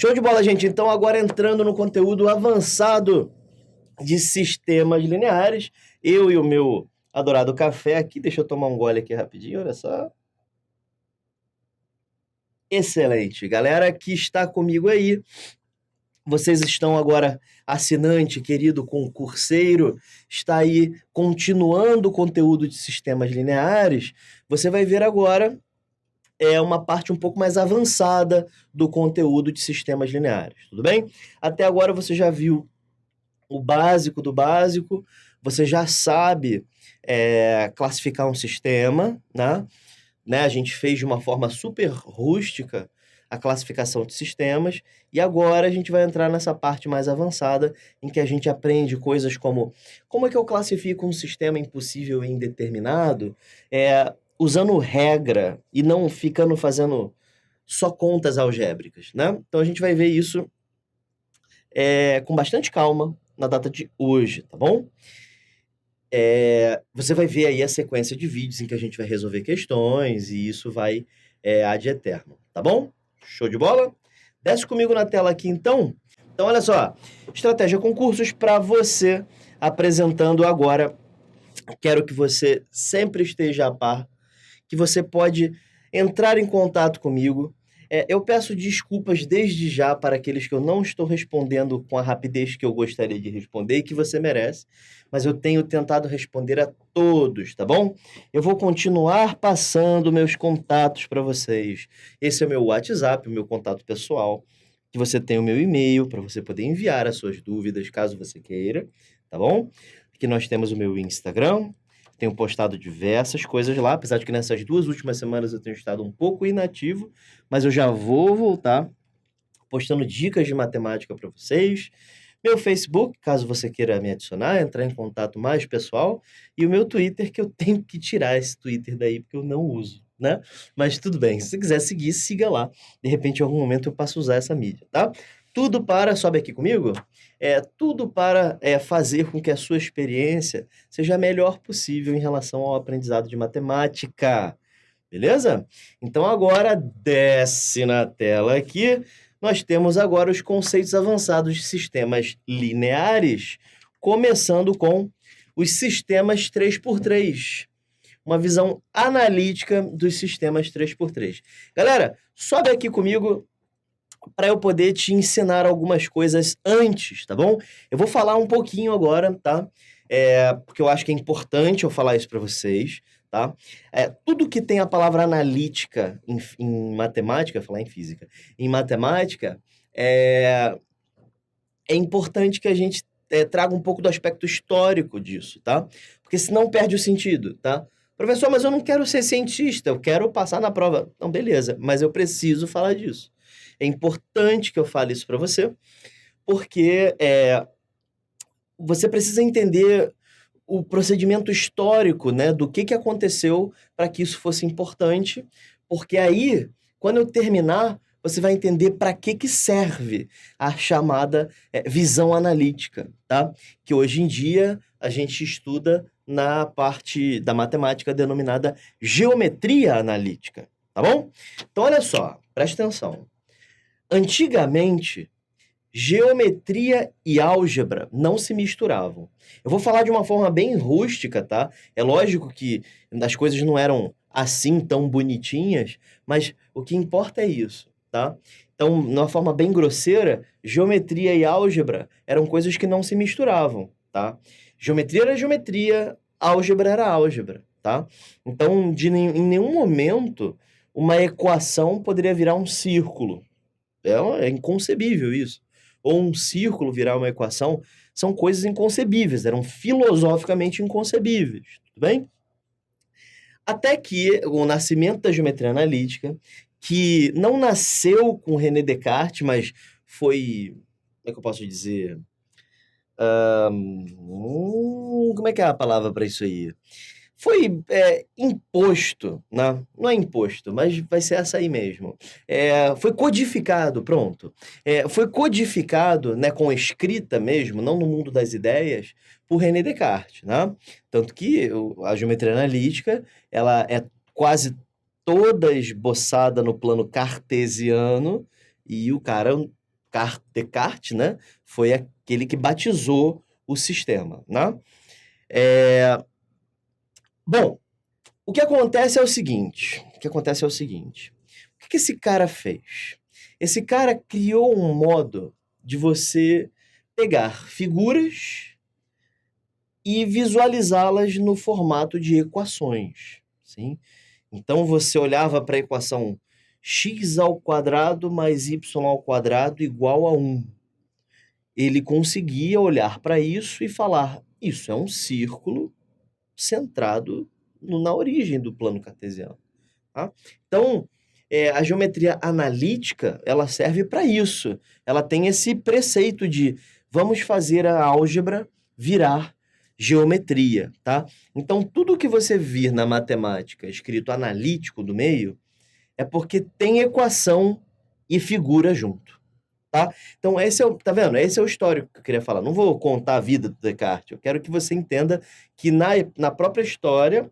Show de bola, gente. Então, agora entrando no conteúdo avançado de sistemas lineares, eu e o meu adorado café aqui, deixa eu tomar um gole aqui rapidinho, olha só. Excelente. Galera que está comigo aí, vocês estão agora assinante, querido concurseiro, está aí continuando o conteúdo de sistemas lineares, você vai ver agora uma parte um pouco mais avançada do conteúdo de sistemas lineares, tudo bem? Até agora você já viu o básico do básico, você já sabe classificar um sistema, né? A gente fez de uma forma super rústica a classificação de sistemas, e agora a gente vai entrar nessa parte mais avançada, em que a gente aprende coisas como é que eu classifico um sistema impossível e indeterminado, usando regra e não ficando fazendo só contas algébricas, né? Então a gente vai ver isso com bastante calma na data de hoje, tá bom? Você vai ver aí a sequência de vídeos em que a gente vai resolver questões e isso vai ad eterno, tá bom? Show de bola? Desce comigo na tela aqui então. Então olha só, estratégia concursos para você apresentando agora. Quero que você sempre esteja a par, que você pode entrar em contato comigo. Eu peço desculpas desde já para aqueles que eu não estou respondendo com a rapidez que eu gostaria de responder e que você merece, mas eu tenho tentado responder a todos, tá bom? Eu vou continuar passando meus contatos para vocês. Esse é o meu WhatsApp, o meu contato pessoal, que você tem o meu e-mail para você poder enviar as suas dúvidas, caso você queira, tá bom? Aqui nós temos o meu Instagram. Tenho postado diversas coisas lá, apesar de que nessas 2 últimas semanas eu tenho estado um pouco inativo, mas eu já vou voltar postando dicas de matemática para vocês. Meu Facebook, caso você queira me adicionar, entrar em contato mais pessoal, e o meu Twitter, que eu tenho que tirar esse Twitter daí porque eu não uso, né? Mas tudo bem, se você quiser seguir, siga lá. De repente, em algum momento eu passo a usar essa mídia, tá? Sobe aqui comigo, tudo para fazer com que a sua experiência seja a melhor possível em relação ao aprendizado de matemática, beleza? Então agora desce na tela aqui, nós temos agora os conceitos avançados de sistemas lineares, começando com os sistemas 3x3, uma visão analítica dos sistemas 3x3. Galera, sobe aqui comigo para eu poder te ensinar algumas coisas antes, tá bom? Eu vou falar um pouquinho agora, tá? Porque eu acho que é importante eu falar isso para vocês, tá? Tudo que tem a palavra analítica em matemática, falar em física, em matemática, é importante que a gente traga um pouco do aspecto histórico disso, tá? Porque senão perde o sentido, tá? Professor, mas eu não quero ser cientista, eu quero passar na prova. Não, beleza, mas eu preciso falar disso. É importante que eu fale isso para você, porque você precisa entender o procedimento histórico, né, do que aconteceu para que isso fosse importante, porque aí, quando eu terminar, você vai entender para que serve a chamada visão analítica, tá? Que hoje em dia a gente estuda na parte da matemática denominada geometria analítica, tá bom? Então, olha só, presta atenção. Antigamente, geometria e álgebra não se misturavam. Eu vou falar de uma forma bem rústica, tá? É lógico que as coisas não eram assim tão bonitinhas, mas o que importa é isso, tá? Então, de uma forma bem grosseira, geometria e álgebra eram coisas que não se misturavam, tá? Geometria era geometria, álgebra era álgebra, tá? Então, em nenhum momento, uma equação poderia virar um círculo. É inconcebível isso. Ou um círculo virar uma equação, são coisas inconcebíveis, eram filosoficamente inconcebíveis, tudo bem? Até que o nascimento da geometria analítica, que não nasceu com René Descartes, mas foi, como é que eu posso dizer? Como é que é a palavra para isso aí? Foi imposto, né? Não é imposto, mas vai ser essa aí mesmo. Foi codificado, pronto. Foi codificado, né, com escrita mesmo, não no mundo das ideias, por René Descartes, né? Tanto que a geometria analítica, ela é quase toda esboçada no plano cartesiano, e o cara Descartes, né? Foi aquele que batizou o sistema, né? Bom, o que acontece é o seguinte, o que esse cara fez? Esse cara criou um modo de você pegar figuras e visualizá-las no formato de equações, sim? Então, você olhava para a equação x² mais y² igual a 1. Ele conseguia olhar para isso e falar, isso é um círculo centrado na origem do plano cartesiano. Tá? Então, a geometria analítica, ela serve para isso. Ela tem esse preceito de vamos fazer a álgebra virar geometria, tá? Então, tudo que você vir na matemática escrito analítico do meio é porque tem equação e figura junto, tá? Então, tá vendo? Esse é o histórico que eu queria falar. Não vou contar a vida do Descartes, eu quero que você entenda que na própria história,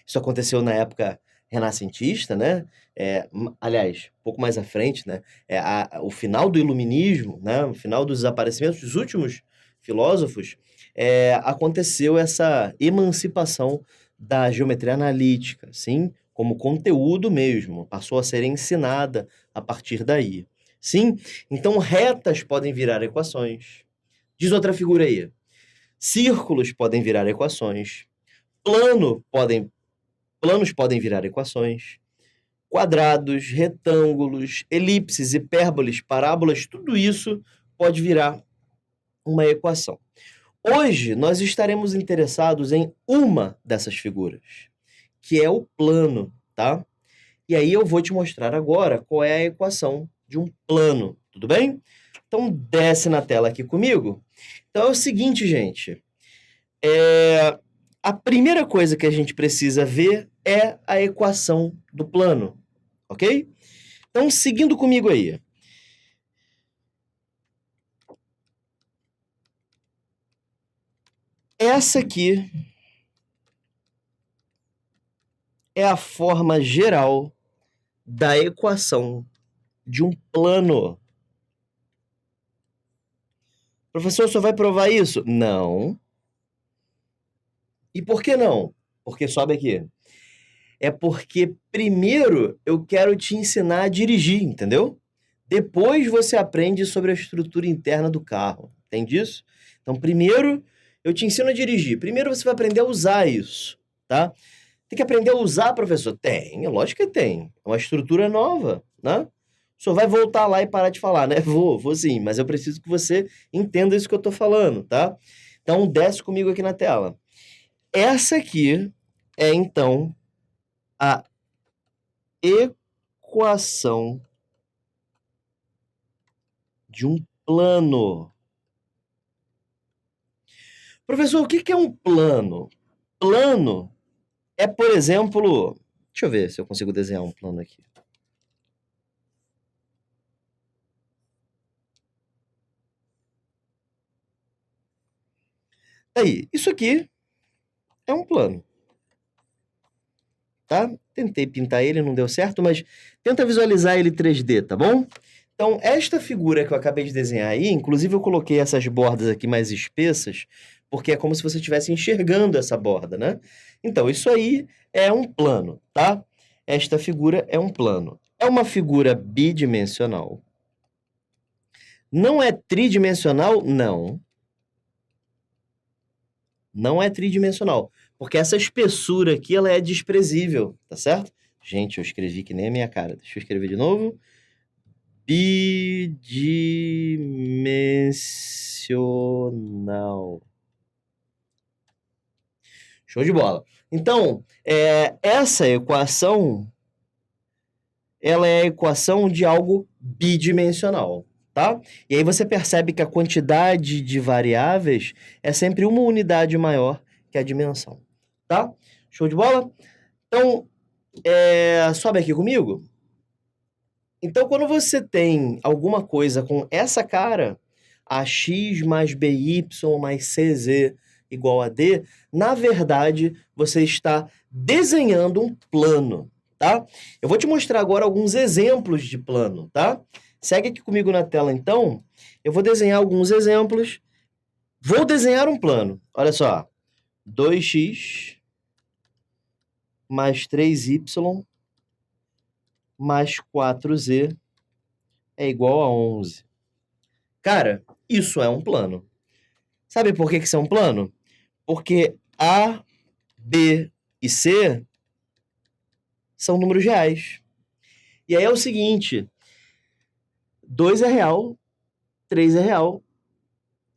isso aconteceu na época renascentista, né? Aliás, um pouco mais à frente, né? O final do iluminismo, né? O final dos desaparecimentos dos últimos filósofos, aconteceu essa emancipação da geometria analítica, sim, como conteúdo mesmo, passou a ser ensinada a partir daí. Sim? Então, retas podem virar equações. Diz outra figura aí. Círculos podem virar equações. Planos podem virar equações. Quadrados, retângulos, elipses, hipérboles, parábolas, tudo isso pode virar uma equação. Hoje, nós estaremos interessados em uma dessas figuras, que é o plano, tá? E aí eu vou te mostrar agora qual é a equação de um plano, tudo bem? Então, desce na tela aqui comigo. Então, é o seguinte, gente. A primeira coisa que a gente precisa ver é a equação do plano, ok? Então, seguindo comigo aí. Essa aqui é a forma geral da equação de um plano. Professor, só vai provar isso? Não. E por que não? Porque sobe aqui. É porque primeiro eu quero te ensinar a dirigir, entendeu? Depois você aprende sobre a estrutura interna do carro. Entende isso? Então, primeiro eu te ensino a dirigir. Primeiro você vai aprender a usar isso, tá? Tem que aprender a usar, professor? Tem, lógico que tem. É uma estrutura nova, né? O senhor vai voltar lá e parar de falar, né? Vou sim, mas eu preciso que você entenda isso que eu tô falando, tá? Então, desce comigo aqui na tela. Essa aqui é, então, a equação de um plano. Professor, o que é um plano? Plano é, por exemplo... Deixa eu ver se eu consigo desenhar um plano aqui. Aí, isso aqui é um plano. Tá? Tentei pintar ele, não deu certo, mas tenta visualizar ele 3D, tá bom? Então, esta figura que eu acabei de desenhar aí, inclusive eu coloquei essas bordas aqui mais espessas, porque é como se você estivesse enxergando essa borda, né? Então, isso aí é um plano, tá? Esta figura é um plano. É uma figura bidimensional. Não é tridimensional? Não. Não é tridimensional, porque essa espessura aqui, ela é desprezível, tá certo? Gente, eu escrevi que nem a minha cara. Deixa eu escrever de novo. Bidimensional. Show de bola. Então, essa equação, ela é a equação de algo bidimensional, tá? E aí você percebe que a quantidade de variáveis é sempre uma unidade maior que a dimensão, tá? Show de bola? Então, sobe aqui comigo. Então, quando você tem alguma coisa com essa cara, ax mais by mais cz igual a d, na verdade, você está desenhando um plano, tá? Eu vou te mostrar agora alguns exemplos de plano, tá? Segue aqui comigo na tela, então. Eu vou desenhar alguns exemplos. Vou desenhar um plano. Olha só. 2x mais 3y mais 4z é igual a 11. Cara, isso é um plano. Sabe por que isso é um plano? Porque A, B e C são números reais. E aí é o seguinte, 2 é real, 3 é real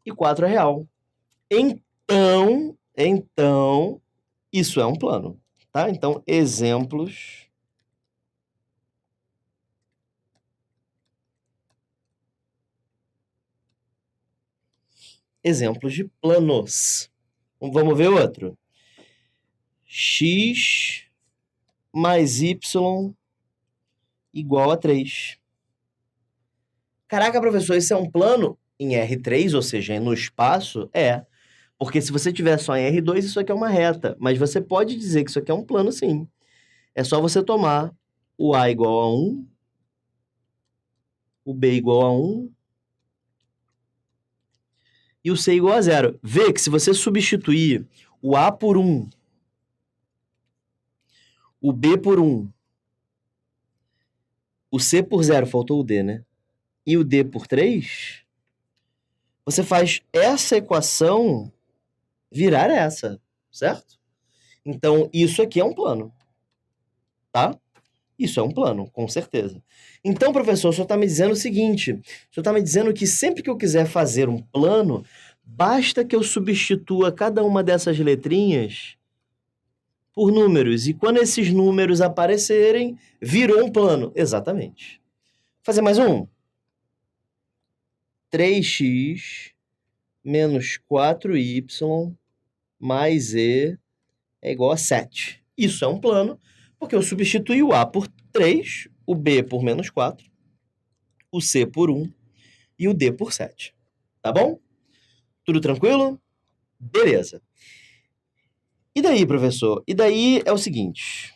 e 4 é real. Então, isso é um plano, tá? Então, exemplos de planos. Vamos ver outro. X mais Y igual a 3. Caraca, professor, esse é um plano em R3, ou seja, no espaço? É. Porque se você tiver só em R2, isso aqui é uma reta. Mas você pode dizer que isso aqui é um plano, sim. É só você tomar o A igual a 1, o B igual a 1 e o C igual a 0. Vê que se você substituir o A por 1, o B por 1, o C por 0, faltou o D, né? E o D por 3, você faz essa equação virar essa, certo? Então, isso aqui é um plano, tá? Isso é um plano, com certeza. Então, professor, o senhor está me dizendo o seguinte, o senhor está me dizendo que sempre que eu quiser fazer um plano, basta que eu substitua cada uma dessas letrinhas por números, e quando esses números aparecerem, virou um plano. Exatamente. Vou fazer mais um. 3x menos 4y mais z é igual a 7. Isso é um plano, porque eu substituí o A por 3, o B por menos 4, o C por 1 e o D por 7. Tá bom? Tudo tranquilo? Beleza. E daí, professor? E daí é o seguinte.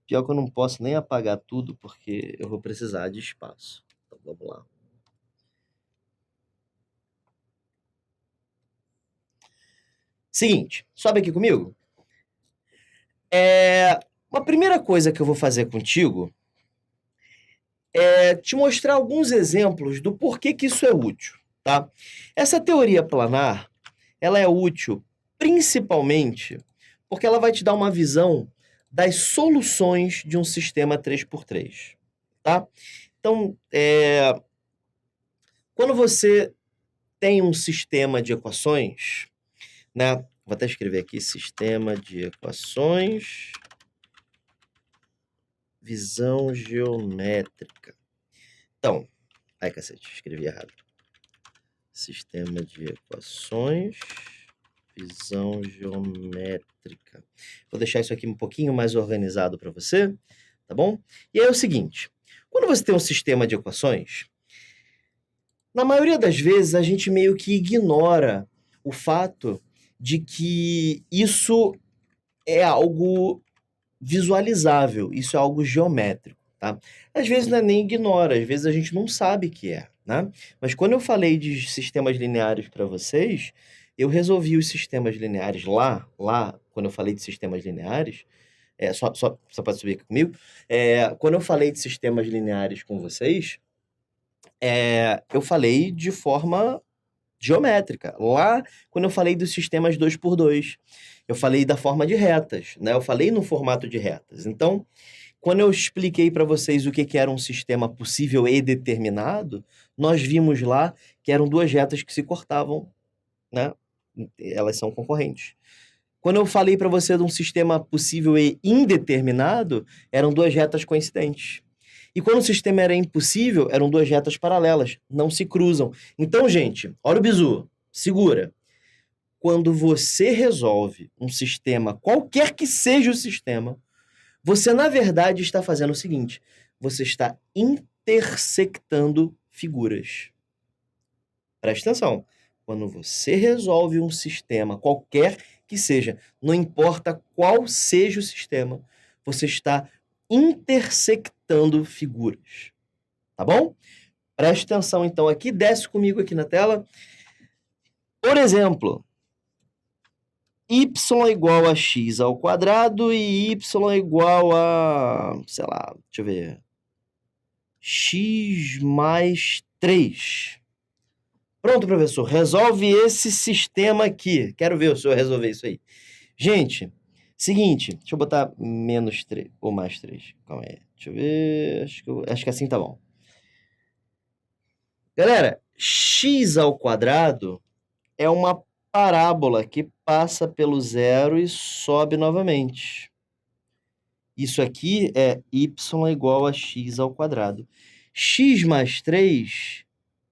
Pior que eu não posso nem apagar tudo, porque eu vou precisar de espaço. Então, vamos lá. Seguinte, sobe aqui comigo. Uma primeira coisa que eu vou fazer contigo é te mostrar alguns exemplos do porquê que isso é útil, tá? Essa teoria planar, ela é útil principalmente porque ela vai te dar uma visão das soluções de um sistema 3x3, tá? Então, quando você tem um sistema de equações, né? Vou até escrever aqui, sistema de equações, visão geométrica. Então, ai cacete, escrevi errado. Sistema de equações, visão geométrica. Vou deixar isso aqui um pouquinho mais organizado para você, tá bom? E aí é o seguinte, quando você tem um sistema de equações, na maioria das vezes a gente meio que ignora o fato de que isso é algo visualizável, isso é algo geométrico, tá? Às vezes não é nem ignora, às vezes a gente não sabe que é, né? Mas quando eu falei de sistemas lineares para vocês, eu resolvi os sistemas lineares lá, quando eu falei de sistemas lineares, só pode subir aqui comigo, quando eu falei de sistemas lineares com vocês, eu falei de forma geométrica. Lá, quando eu falei dos sistemas 2x2, eu falei da forma de retas, né? Eu falei no formato de retas. Então, quando eu expliquei para vocês o que era um sistema possível e determinado, nós vimos lá que eram duas retas que se cortavam, né? Elas são concorrentes. Quando eu falei para você de um sistema possível e indeterminado, eram duas retas coincidentes. E quando o sistema era impossível, eram duas retas paralelas, não se cruzam. Então, gente, olha o bizu, segura. Quando você resolve um sistema, qualquer que seja o sistema, você, na verdade, está fazendo o seguinte, você está intersectando figuras. Presta atenção. Quando você resolve um sistema, qualquer que seja. Não importa qual seja o sistema, você está intersectando figuras. Tá bom? Preste atenção, então, aqui. Desce comigo aqui na tela. Por exemplo, y igual a x ao quadrado e y igual a, sei lá, deixa eu ver, x mais 3. Pronto, professor, resolve esse sistema aqui. Quero ver o senhor resolver isso aí. Gente, seguinte, deixa eu botar menos 3 ou mais 3. Calma aí, deixa eu ver, acho que assim tá bom. Galera, x ao quadrado é uma parábola que passa pelo zero e sobe novamente. Isso aqui é y igual a x ao quadrado. X mais 3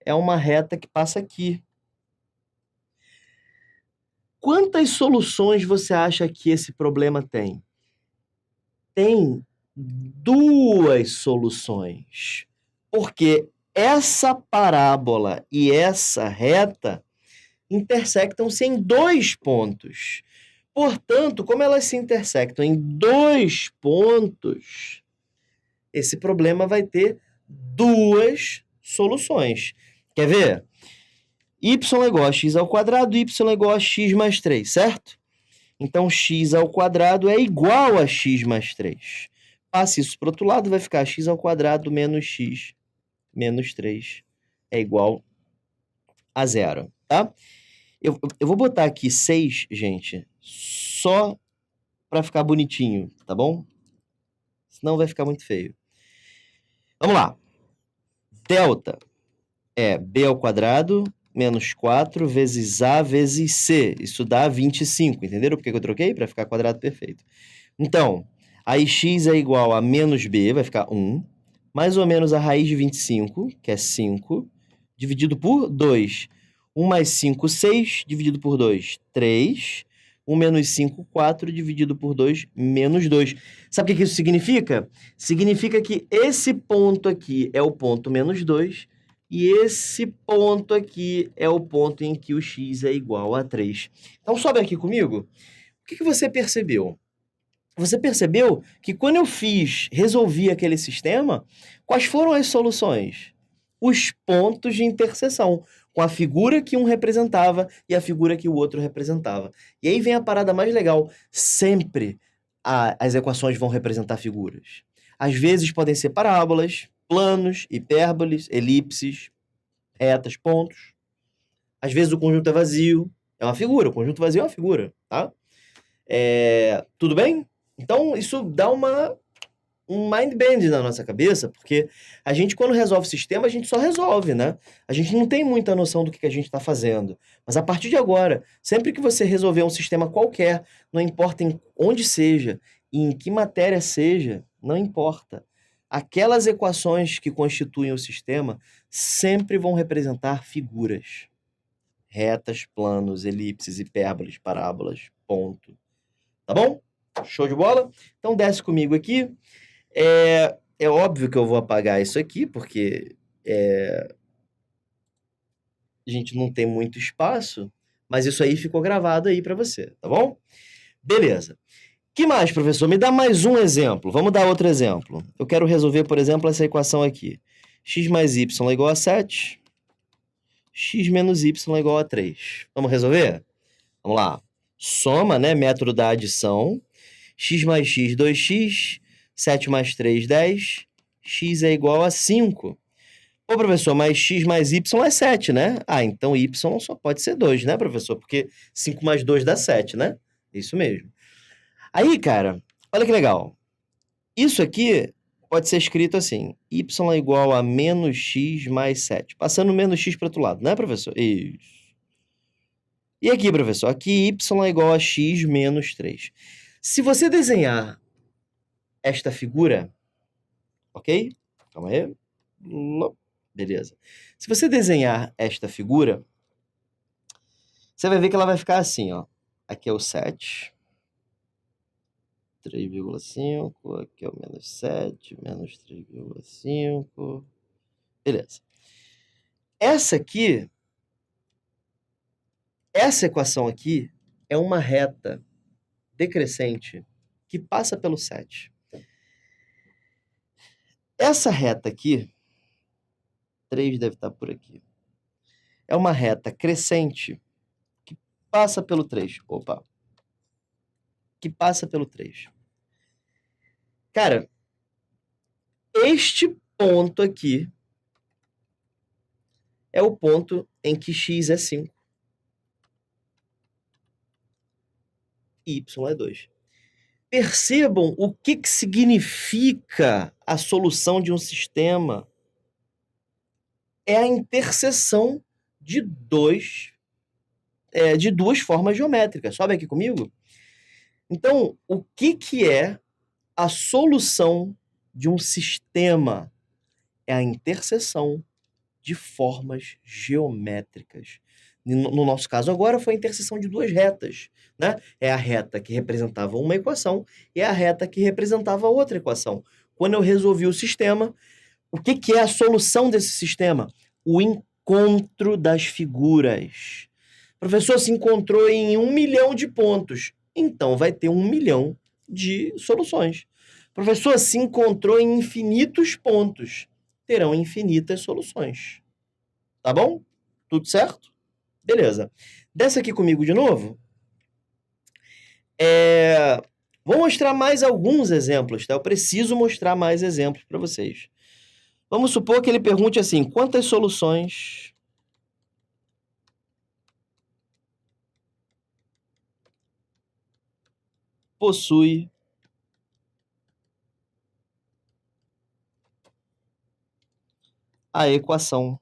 é uma reta que passa aqui. Quantas soluções você acha que esse problema tem? Tem 2 soluções. Porque essa parábola e essa reta intersectam-se em 2 pontos. Portanto, como elas se intersectam em 2 pontos, esse problema vai ter 2 soluções. Quer ver? Y é igual a x ao quadrado, y é igual a x mais 3, certo? Então, x ao quadrado é igual a x mais 3. Passe isso para o outro lado, vai ficar x ao quadrado menos x menos 3 é igual a 0, tá? Eu vou botar aqui 6, gente, só para ficar bonitinho, tá bom? Senão vai ficar muito feio. Vamos lá. Delta é b ao quadrado menos 4 vezes a vezes c. Isso dá 25, entenderam por que eu troquei? Para ficar quadrado perfeito. Então, aí x é igual a menos b, vai ficar 1, mais ou menos a raiz de 25, que é 5, dividido por 2. 1 mais 5, 6, dividido por 2, 3. 1 menos 5, 4, dividido por 2, menos 2. Sabe o que isso significa? Significa que esse ponto aqui é o ponto menos 2, e esse ponto aqui é o ponto em que o x é igual a 3. Então, sobe aqui comigo. O que você percebeu? Você percebeu que quando eu resolvi aquele sistema, quais foram as soluções? Os pontos de interseção, com a figura que um representava e a figura que o outro representava. E aí vem a parada mais legal. Sempre as equações vão representar figuras. Às vezes podem ser parábolas, planos, hipérboles, elipses, retas, pontos. Às vezes o conjunto é vazio, é uma figura. O conjunto vazio é uma figura, tá? Tudo bem? Então, isso dá um mind bend na nossa cabeça, porque a gente, quando resolve o sistema, a gente só resolve, né? A gente não tem muita noção do que a gente está fazendo. Mas a partir de agora, sempre que você resolver um sistema qualquer, não importa em onde seja, e em que matéria seja, não importa. Aquelas equações que constituem o sistema sempre vão representar figuras. Retas, planos, elipses, hipérboles, parábolas, ponto. Tá bom? Show de bola? Então desce comigo aqui. É óbvio que eu vou apagar isso aqui, porque a gente não tem muito espaço, mas isso aí ficou gravado aí para você, tá bom? Beleza. Que mais, professor? Me dá mais um exemplo. Vamos dar outro exemplo. Eu quero resolver, por exemplo, essa equação aqui. X mais y é igual a 7. X menos y é igual a 3. Vamos resolver? Vamos lá. Soma, né? Método da adição. X mais x, 2x. 7 mais 3, 10. X é igual a 5. Ô, professor, mas x mais y é 7, né? Ah, então y só pode ser 2, né, professor? Porque 5 mais 2 dá 7, né? Isso mesmo. Aí, cara, olha que legal. Isso aqui pode ser escrito assim. Y é igual a menos x mais 7. Passando menos x para o outro lado, né, professor? Isso. E aqui, professor? Aqui y é igual a x menos 3. Se você desenhar esta figura, ok? Calma aí. Beleza. Se você desenhar esta figura, você vai ver que ela vai ficar assim, ó. Aqui é o 7. 3,5. Aqui é o menos 7. Menos 3,5. Beleza. Essa equação aqui é uma reta decrescente que passa pelo 7. Essa reta aqui, 3 deve estar por aqui, é uma reta crescente que passa pelo 3. Opa! Que passa pelo 3. Cara, este ponto aqui é o ponto em que x é 5 e y é 2. Percebam o que significa a solução de um sistema. É a interseção de duas formas geométricas. Sobe aqui comigo? Então, o que é a solução de um sistema? É a interseção de formas geométricas. No nosso caso agora foi a interseção de duas retas, né? É a reta que representava uma equação e a reta que representava outra equação. Quando eu resolvi o sistema, o que é a solução desse sistema? O encontro das figuras. O professor se encontrou em 1 milhão de pontos, então vai ter 1 milhão de soluções. O professor se encontrou em infinitos pontos, terão infinitas soluções. Tá bom? Tudo certo? Beleza. Desce aqui comigo de novo. Vou mostrar mais alguns exemplos, tá? Eu preciso mostrar mais exemplos para vocês. Vamos supor que ele pergunte assim, quantas soluções possui a equação.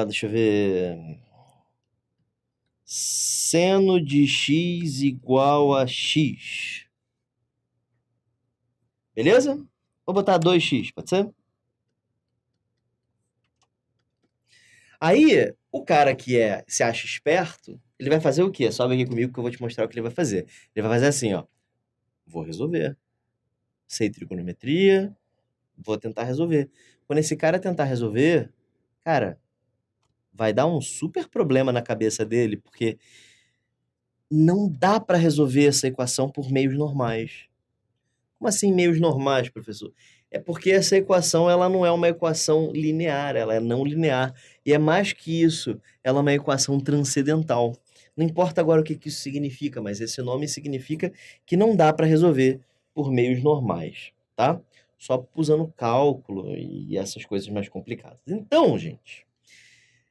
Deixa eu ver. Seno de x igual a x. Beleza? Vou botar 2x, pode ser? Aí, o cara que se acha esperto, ele vai fazer o quê? Sobe aqui comigo que eu vou te mostrar o que ele vai fazer. Ele vai fazer assim, ó. Vou resolver. Sei trigonometria, vou tentar resolver. Quando esse cara tentar resolver, cara, vai dar um super problema na cabeça dele, porque não dá para resolver essa equação por meios normais. Como assim meios normais, professor? É porque essa equação ela não é uma equação linear, ela é não linear. E é mais que isso, ela é uma equação transcendental. Não importa agora o que isso significa, mas esse nome significa que não dá para resolver por meios normais, tá? Só usando cálculo e essas coisas mais complicadas. Então, gente,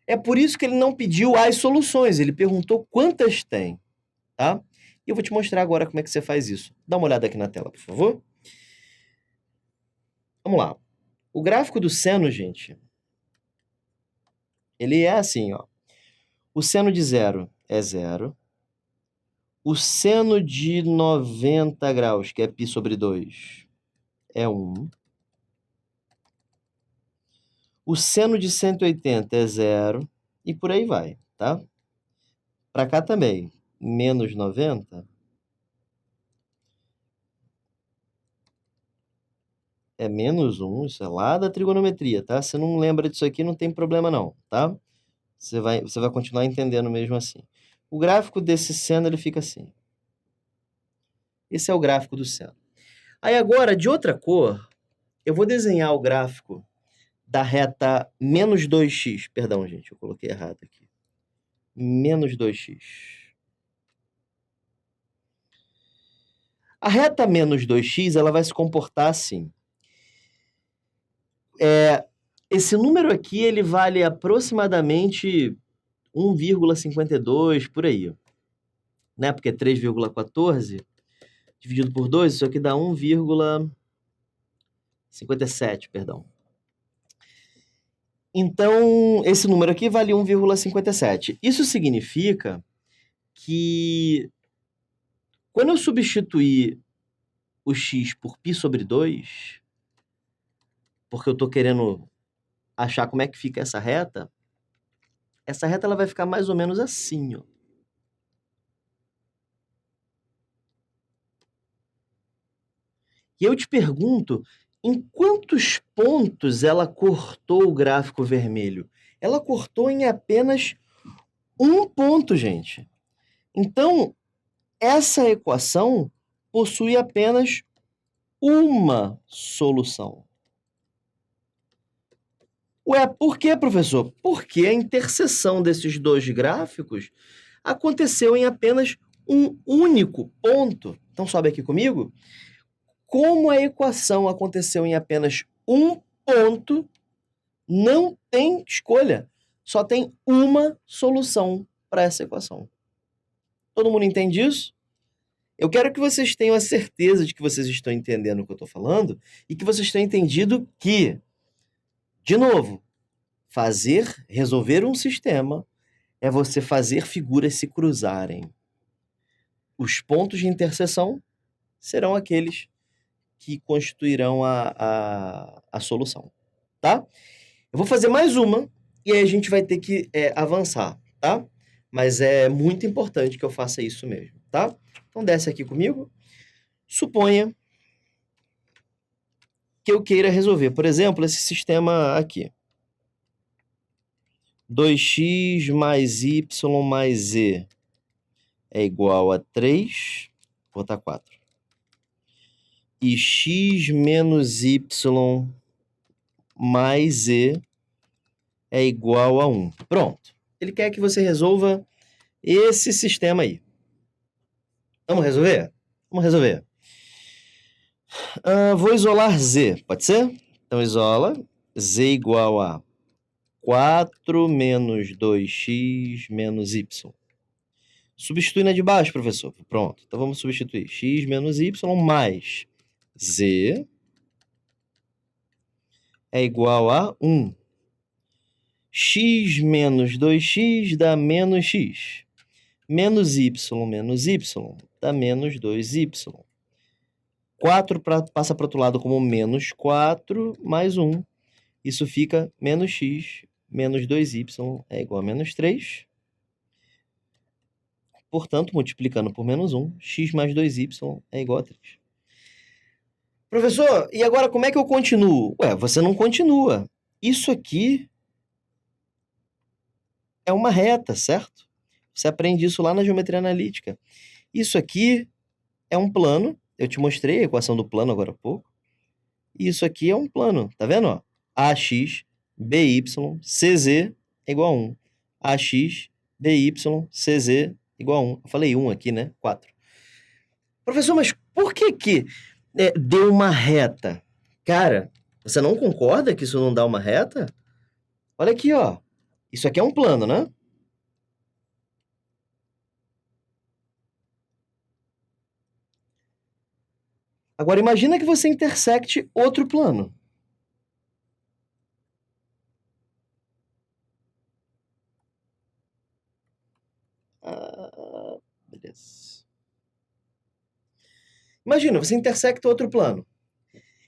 é por isso que ele não pediu as soluções, ele perguntou quantas tem, tá? E eu vou te mostrar agora como é que você faz isso. Dá uma olhada aqui na tela, por favor. Vamos lá. O gráfico do seno, gente, ele é assim, ó. O seno de 0 é 0. O seno de 90 graus, que é π sobre 2, é 1. O seno de 180 é 0. E por aí vai, tá? Para cá também, menos 90 é menos 1. Isso é lá da trigonometria, tá? Se não lembra disso aqui, não tem problema não, tá? Você vai continuar entendendo mesmo assim. O gráfico desse seno, ele fica assim. Esse é o gráfico do seno. Aí agora, de outra cor, eu vou desenhar o gráfico da reta menos 2x. Perdão, gente, eu coloquei errado aqui. Menos 2x. A reta menos 2x, ela vai se comportar assim. Esse número aqui, ele vale aproximadamente 1,52, por aí. Né? Porque é 3,14 dividido por 2, isso aqui dá 1,57, perdão. Então, esse número aqui vale 1,57. Isso significa que quando eu substituir o x por π sobre 2, porque eu estou querendo achar como é que fica essa reta ela vai ficar mais ou menos assim, ó. E eu te pergunto, em quantos pontos ela cortou o gráfico vermelho? Ela cortou em apenas um ponto, gente. Então, essa equação possui apenas uma solução. Ué, por quê, professor? Porque a interseção desses dois gráficos aconteceu em apenas um único ponto. Então, sobe aqui comigo. Como a equação aconteceu em apenas um ponto, não tem escolha. Só tem uma solução para essa equação. Todo mundo entende isso? Eu quero que vocês tenham a certeza de que vocês estão entendendo o que eu estou falando e que vocês tenham entendido que, de novo, resolver um sistema é você fazer figuras se cruzarem. Os pontos de interseção serão aqueles que constituirão a solução, tá? Eu vou fazer mais uma e aí a gente vai ter que avançar, tá? Mas é muito importante que eu faça isso mesmo, tá? Então desce aqui comigo. Suponha que eu queira resolver, por exemplo, esse sistema aqui. 2x mais y mais z é igual a 3, vou botar 4. E x menos y mais z é igual a 1. Pronto. Ele quer que você resolva esse sistema aí. Vamos resolver? Vamos resolver. Vou isolar z, pode ser? Então, isola z igual a 4 menos 2x menos y. Substitui na de baixo, professor. Pronto. Então, vamos substituir x menos y mais z é igual a 1. X menos 2x dá menos x. Menos y dá menos 2y. 4 passa para o outro lado como menos 4 mais 1. Isso fica menos x menos 2y é igual a menos 3. Portanto, multiplicando por menos 1, x mais 2y é igual a 3. Professor, e agora como é que eu continuo? Ué, você não continua. Isso aqui é uma reta, certo? Você aprende isso lá na geometria analítica. Isso aqui é um plano. Eu te mostrei a equação do plano agora há pouco. E isso aqui é um plano, tá vendo? Ó? AX, BY, CZ é igual a 1. AX, BY, CZ igual a 1. Eu falei 1 aqui, né? 4. Professor, mas por que deu uma reta? Cara, você não concorda que isso não dá uma reta? Olha aqui, ó. Isso aqui é um plano, né? Agora, imagina que você intersecte outro plano. Beleza. Imagina, você intersecta outro plano.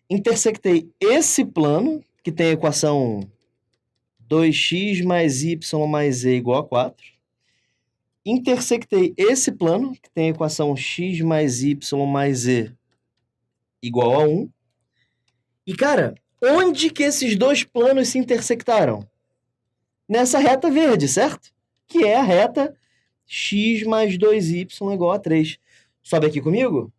Intersectei esse plano, que tem a equação 2x mais y mais z igual a 4. Intersectei esse plano, que tem a equação x mais y mais z igual a 1. E, cara, onde que esses dois planos se intersectaram? Nessa reta verde, certo? Que é a reta x mais 2y igual a 3. Sobe aqui comigo?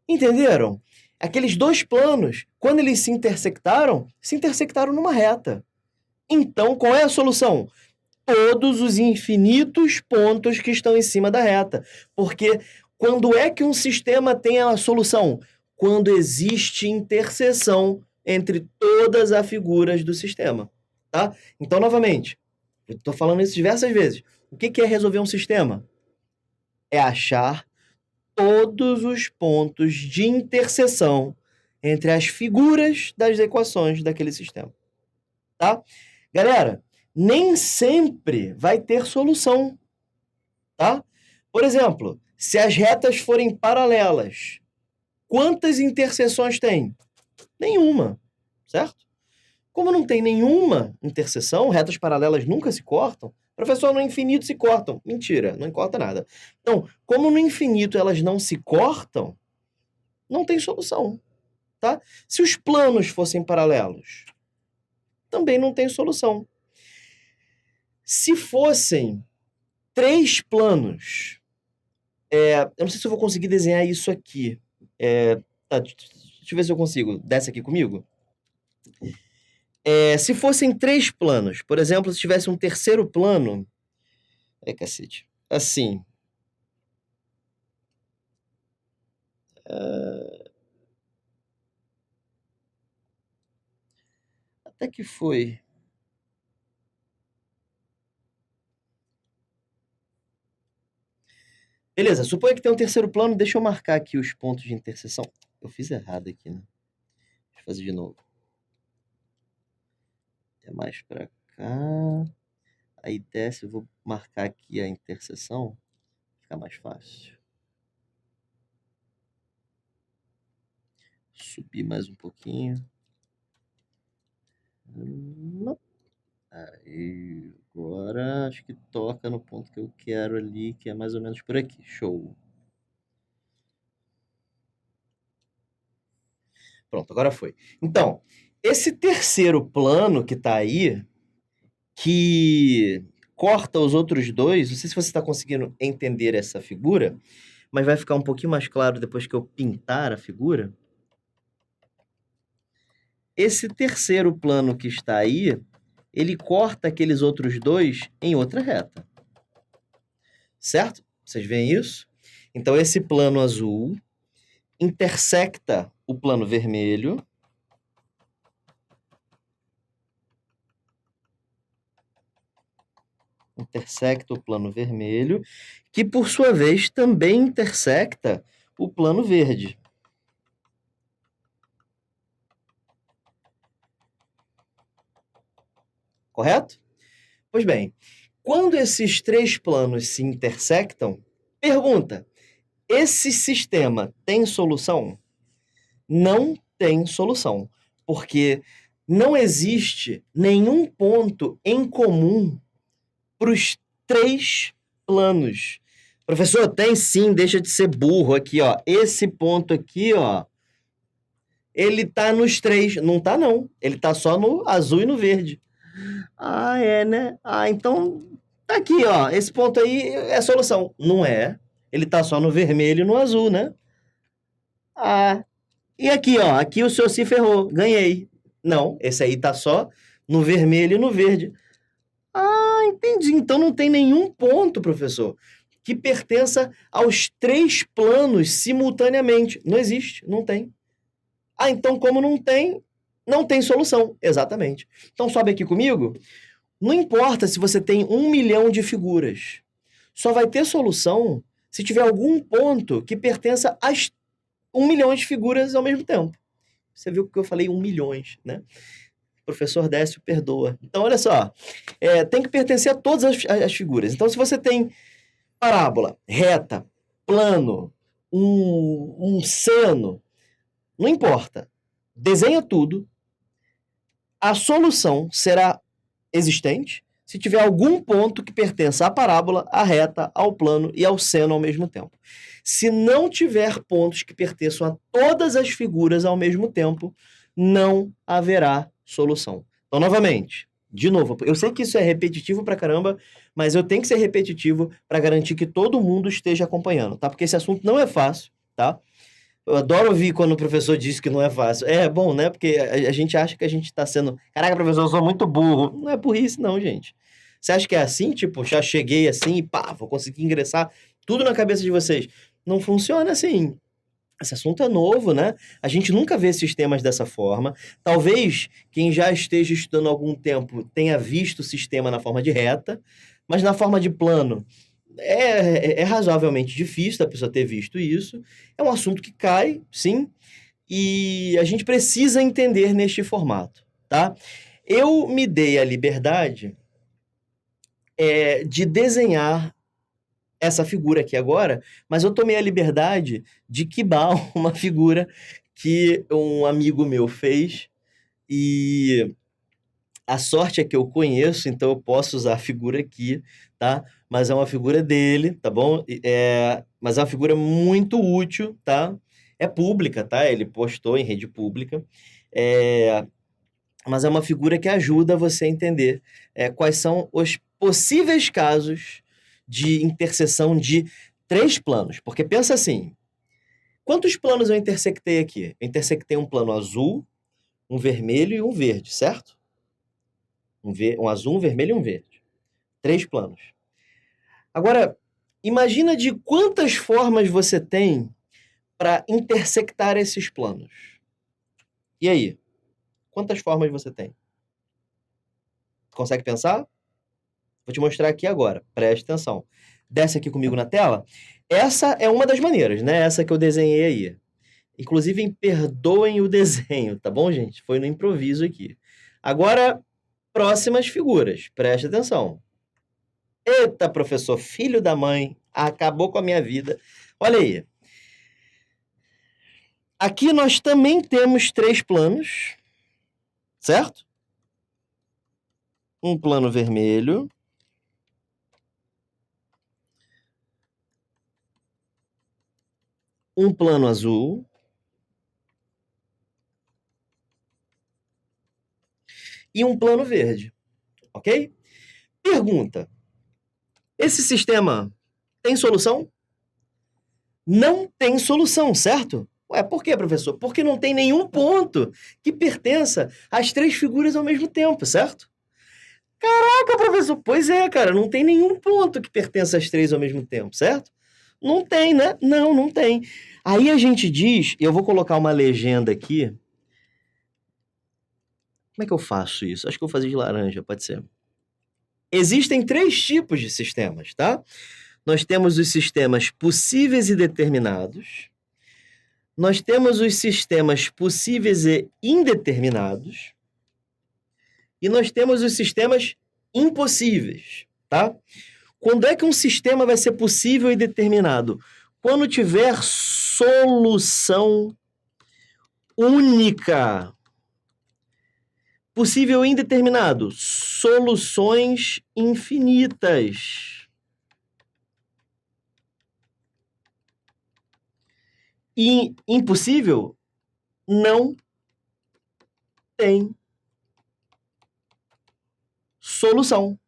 Entenderam? Aqueles dois planos, quando eles se intersectaram numa reta. Então, qual é a solução? Todos os infinitos pontos que estão em cima da reta. Porque quando é que um sistema tem a solução? Quando existe interseção entre todas as figuras do sistema. Tá? Então, novamente, eu estou falando isso diversas vezes. O que é resolver um sistema? É achar todos os pontos de interseção entre as figuras das equações daquele sistema. Tá? Galera, nem sempre vai ter solução. Tá? Por exemplo, se as retas forem paralelas, quantas interseções tem? Nenhuma, certo? Como não tem nenhuma interseção, retas paralelas nunca se cortam. Professor, no infinito se cortam. Mentira, não corta nada. Então, como no infinito elas não se cortam, não tem solução, tá? Se os planos fossem paralelos, também não tem solução. Se fossem três planos. Eu não sei se eu vou conseguir desenhar isso aqui. Tá, deixa eu ver se eu consigo. Desce aqui comigo. Se fossem três planos, por exemplo, se tivesse um terceiro plano... cacete. Assim. Até que foi. Beleza, suponha que tem um terceiro plano. Deixa eu marcar aqui os pontos de interseção. Eu fiz errado aqui, né? Deixa eu fazer de novo. É mais pra cá. Aí desce, eu vou marcar aqui a interseção. Fica mais fácil. Subir mais um pouquinho. Não. Aí, agora acho que toca no ponto que eu quero ali, que é mais ou menos por aqui. Show. Pronto, agora foi. Então, esse terceiro plano que tá aí, que corta os outros dois, não sei se você está conseguindo entender essa figura, mas vai ficar um pouquinho mais claro depois que eu pintar a figura. Esse terceiro plano que está aí, ele corta aqueles outros dois em outra reta. Certo? Vocês veem isso? Então, esse plano azul intersecta o plano vermelho. Intersecta o plano vermelho, que, por sua vez, também intersecta o plano verde. Correto? Pois bem, quando esses três planos se intersectam, pergunta: esse sistema tem solução? Não tem solução, porque não existe nenhum ponto em comum para os três planos. Professor, tem sim, deixa de ser burro aqui, ó. Esse ponto aqui, ó, ele tá nos três. Não tá, não. Ele tá só no azul e no verde. Ah, é, né? Ah, então tá aqui, ó. Esse ponto aí é a solução. Não é. Ele tá só no vermelho e no azul, né? Ah. E aqui, ó. Aqui o senhor se ferrou. Ganhei. Não, esse aí tá só no vermelho e no verde. Ah, entendi. Então não tem nenhum ponto, professor, que pertença aos três planos simultaneamente. Não existe, não tem. Ah, então como não tem, não tem solução. Exatamente. Então sobe aqui comigo. Não importa se você tem 1 milhão de figuras. Só vai ter solução se tiver algum ponto que pertença às 1 milhão de figuras ao mesmo tempo. Você viu que eu falei 1 milhões, né? O professor Décio perdoa. Então, olha só. Tem que pertencer a todas as figuras. Então, se você tem parábola, reta, plano, um seno, não importa. Desenha tudo. A solução será existente se tiver algum ponto que pertença à parábola, à reta, ao plano e ao seno ao mesmo tempo. Se não tiver pontos que pertençam a todas as figuras ao mesmo tempo, não haverá solução. Então, novamente, de novo, eu sei que isso é repetitivo pra caramba, mas eu tenho que ser repetitivo para garantir que todo mundo esteja acompanhando, tá? Porque esse assunto não é fácil, tá? Eu adoro ouvir quando o professor diz que não é fácil. É bom, né? Porque a gente acha que a gente tá sendo... Caraca, professor, eu sou muito burro. Não é burrice, não, gente. Você acha que é assim? Tipo, já cheguei assim e pá, vou conseguir ingressar tudo na cabeça de vocês. Não funciona assim. Esse assunto é novo, né? A gente nunca vê sistemas dessa forma. Talvez quem já esteja estudando há algum tempo tenha visto o sistema na forma de reta, mas na forma de plano é razoavelmente difícil da pessoa ter visto isso. É um assunto que cai, sim, e a gente precisa entender neste formato, tá? Eu me dei a liberdade de desenhar essa figura aqui agora, mas eu tomei a liberdade de quibar uma figura que um amigo meu fez, e a sorte é que eu conheço, então eu posso usar a figura aqui, tá? Mas é uma figura dele, tá bom? Mas é uma figura muito útil, tá? É pública, tá? Ele postou em rede pública. Mas é uma figura que ajuda você a entender quais são os possíveis casos de interseção de 3 planos. Porque pensa assim, quantos planos eu intersectei aqui? Eu intersectei um plano azul, um vermelho e um verde, certo? Um azul, um vermelho e um verde. 3 planos. Agora, imagina de quantas formas você tem para intersectar esses planos. E aí? Quantas formas você tem? Consegue pensar? Vou te mostrar aqui agora. Preste atenção. Desce aqui comigo na tela. Essa é uma das maneiras, né? Essa que eu desenhei aí. Inclusive, perdoem o desenho, tá bom, gente? Foi no improviso aqui. Agora, próximas figuras. Preste atenção. Eita, professor, filho da mãe, acabou com a minha vida. Olha aí. Aqui nós também temos 3 planos, certo? Um plano vermelho. Um plano azul. E um plano verde, ok? Pergunta. Esse sistema tem solução? Não tem solução, certo? Ué, por quê, professor? Porque não tem nenhum ponto que pertença às 3 figuras ao mesmo tempo, certo? Caraca, professor, pois é, cara, não tem nenhum ponto que pertença às 3 ao mesmo tempo, certo? Não tem, né? Não, não tem. Aí a gente diz, eu vou colocar uma legenda aqui. Como é que eu faço isso? Acho que eu vou fazer de laranja, pode ser. Existem 3 tipos de sistemas, tá? Nós temos os sistemas possíveis e determinados. Nós temos os sistemas possíveis e indeterminados. E nós temos os sistemas impossíveis, tá? Quando é que um sistema vai ser possível e determinado? Quando tiver solução única. Possível e indeterminado. Soluções infinitas. E impossível? Não tem solução.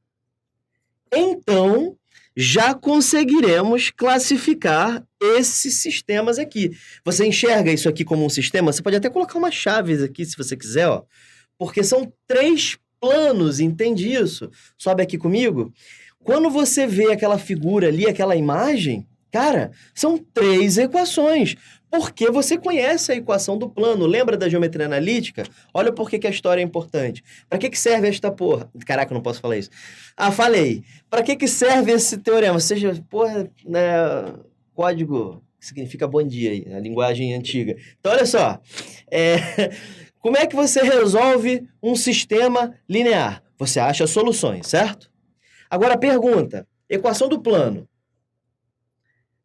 Então, já conseguiremos classificar esses sistemas aqui. Você enxerga isso aqui como um sistema? Você pode até colocar umas chaves aqui, se você quiser, ó. Porque são 3 planos, entende isso? Sobe aqui comigo. Quando você vê aquela figura ali, aquela imagem, cara, são 3 equações. Porque você conhece a equação do plano. Lembra da geometria analítica? Olha por que a história é importante. Para que serve esta porra? Caraca, eu não posso falar isso. Ah, falei. Para que serve esse teorema? Ou seja, porra, né, código que significa bom dia aí, na linguagem antiga. Então, olha só. Como é que você resolve um sistema linear? Você acha soluções, certo? Agora, pergunta. Equação do plano.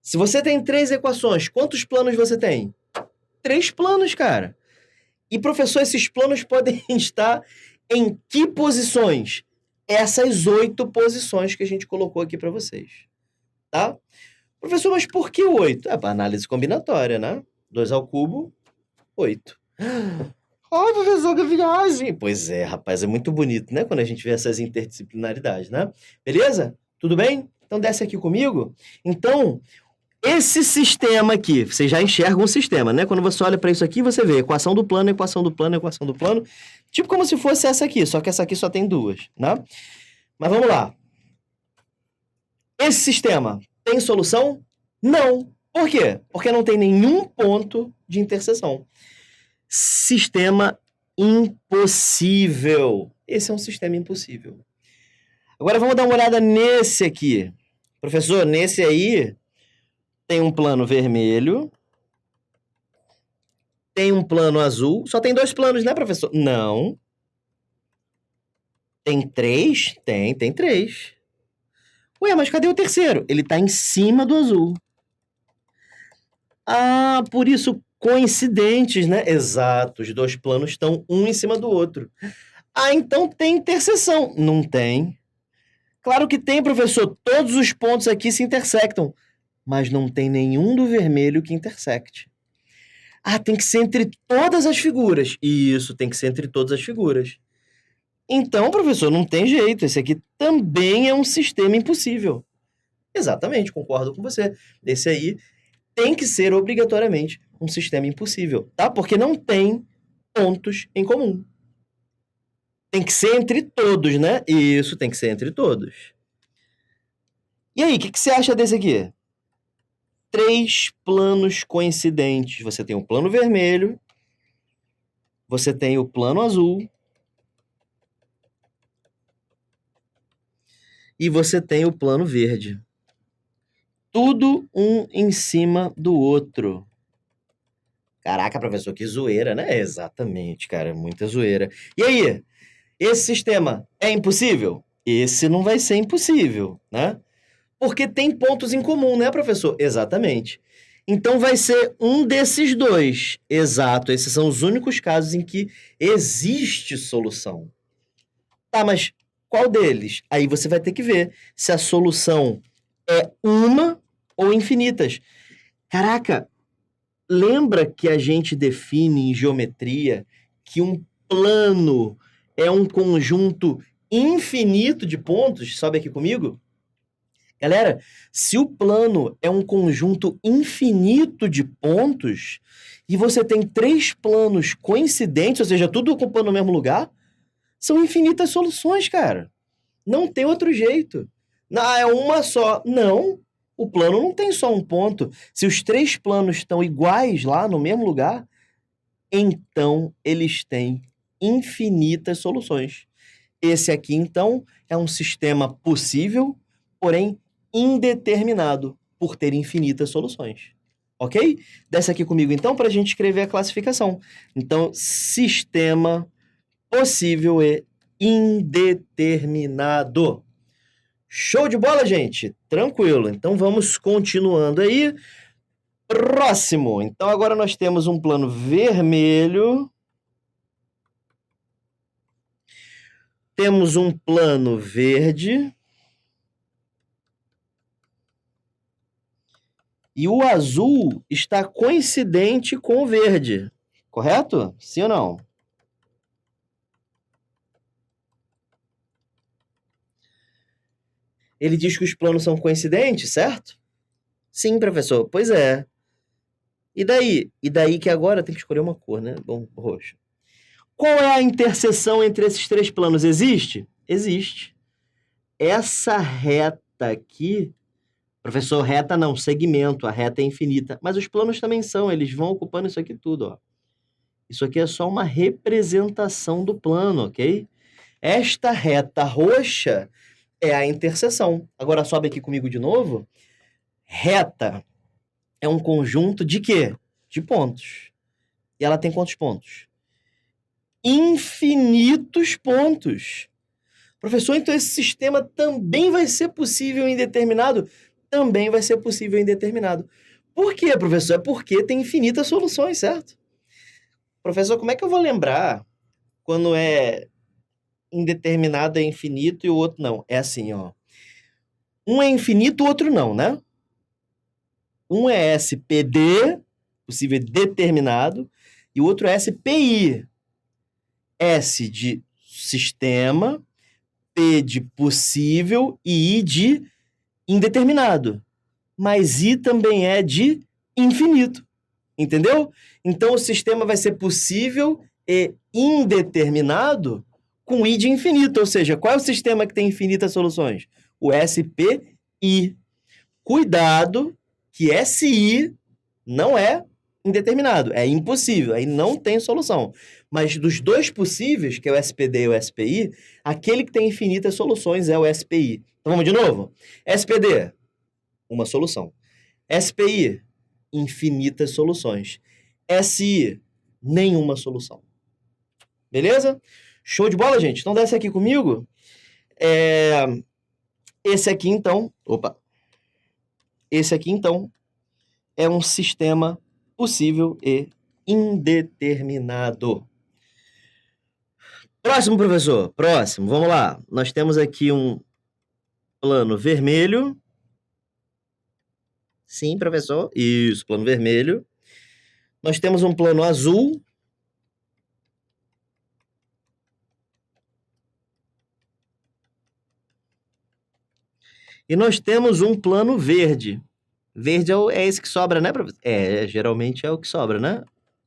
Se você tem 3 equações, quantos planos você tem? 3 planos, cara. E, professor, esses planos podem estar em que posições? Essas 8 posições que a gente colocou aqui para vocês. Tá? Professor, mas por que 8? É para análise combinatória, né? 2 ao cubo, 8. Ai, professor, que viagem! Pois é, rapaz, é muito bonito, né? Quando a gente vê essas interdisciplinaridades, né? Beleza? Tudo bem? Então, desce aqui comigo. Então, esse sistema aqui, você já enxerga um sistema, né? Quando você olha para isso aqui, você vê equação do plano, equação do plano, equação do plano. Tipo como se fosse essa aqui, só que essa aqui só tem 2, né? Mas vamos lá. Esse sistema tem solução? Não. Por quê? Porque não tem nenhum ponto de interseção. Sistema impossível. Esse é um sistema impossível. Agora vamos dar uma olhada nesse aqui. Professor, nesse aí tem um plano vermelho, tem um plano azul. Só tem 2 planos, né, professor? Não. Tem 3? Tem 3. Ué, mas cadê o terceiro? Ele tá em cima do azul. Ah, por isso coincidentes, né? Exato, os 2 planos estão um em cima do outro. Ah, então tem interseção. Não tem. Claro que tem, professor. Todos os pontos aqui se intersectam. Mas não tem nenhum do vermelho que intersecte. Ah, tem que ser entre todas as figuras. Isso, tem que ser entre todas as figuras. Então, professor, não tem jeito. Esse aqui também é um sistema impossível. Exatamente, concordo com você. Esse aí tem que ser obrigatoriamente um sistema impossível, tá? Porque não tem pontos em comum. Tem que ser entre todos, né? Isso, tem que ser entre todos. E aí, o que você acha desse aqui? 3 planos coincidentes. Você tem o plano vermelho, você tem o plano azul e você tem o plano verde. Tudo um em cima do outro. Caraca, professor, que zoeira, né? Exatamente, cara, muita zoeira. E aí, esse sistema é impossível? Esse não vai ser impossível, né? Porque tem pontos em comum, né, professor? Exatamente. Então vai ser um desses dois. Exato, esses são os únicos casos em que existe solução. Tá, mas qual deles? Aí você vai ter que ver se a solução é uma ou infinitas. Caraca, lembra que a gente define em geometria que um plano é um conjunto infinito de pontos? Sobe aqui comigo? Galera, se o plano é um conjunto infinito de pontos e você tem 3 planos coincidentes, ou seja, tudo ocupando o mesmo lugar, são infinitas soluções, cara. Não tem outro jeito. É uma só. Não, o plano não tem só um ponto. Se os 3 planos estão iguais lá no mesmo lugar, então eles têm infinitas soluções. Esse aqui, então, é um sistema possível, porém indeterminado, por ter infinitas soluções. Ok? Desce aqui comigo, então, para a gente escrever a classificação. Então, sistema possível e indeterminado. Show de bola, gente? Tranquilo. Então, vamos continuando aí. Próximo. Então, agora nós temos um plano vermelho. Temos um plano verde. E o azul está coincidente com o verde. Correto? Sim ou não? Ele diz que os planos são coincidentes, certo? Sim, professor. Pois é. E daí? E daí que agora tem que escolher uma cor, né? Bom, roxo. Qual é a interseção entre esses 3 planos? Existe? Existe. Essa reta aqui, professor, reta não, segmento, a reta é infinita. Mas os planos também são, eles vão ocupando isso aqui tudo, ó. Isso aqui é só uma representação do plano, ok? Esta reta roxa é a interseção. Agora sobe aqui comigo de novo. Reta é um conjunto de quê? De pontos. E ela tem quantos pontos? Infinitos pontos. Professor, então esse sistema também vai ser possível em determinado? Também vai ser possível em determinado. Por quê, professor? É porque tem infinitas soluções, certo? Professor, como é que eu vou lembrar quando é indeterminado é infinito e o outro não? É assim, ó. Um é infinito, o outro não, né? Um é SPD, possível determinado, e o outro é SPI. S de sistema, P de possível e I de indeterminado. Mas I também é de infinito. Entendeu? Então o sistema vai ser possível e indeterminado com I de infinito. Ou seja, qual é o sistema que tem infinitas soluções? O SPI. Cuidado que SI não é indeterminado, é impossível, aí não tem solução. Mas dos 2 possíveis, que é o SPD e o SPI, aquele que tem infinitas soluções é o SPI. Então vamos de novo? SPD, uma solução. SPI, infinitas soluções. SI, nenhuma solução. Beleza? Show de bola, gente? Então desce aqui comigo. Esse aqui, então... Opa! Esse aqui, então, é um sistema possível e indeterminado. Próximo, professor. Próximo. Vamos lá. Nós temos aqui um plano vermelho. Sim, professor. Isso, plano vermelho. Nós temos um plano azul. E nós temos um plano verde. Verde é esse que sobra, né, professor? Geralmente é o que sobra, né?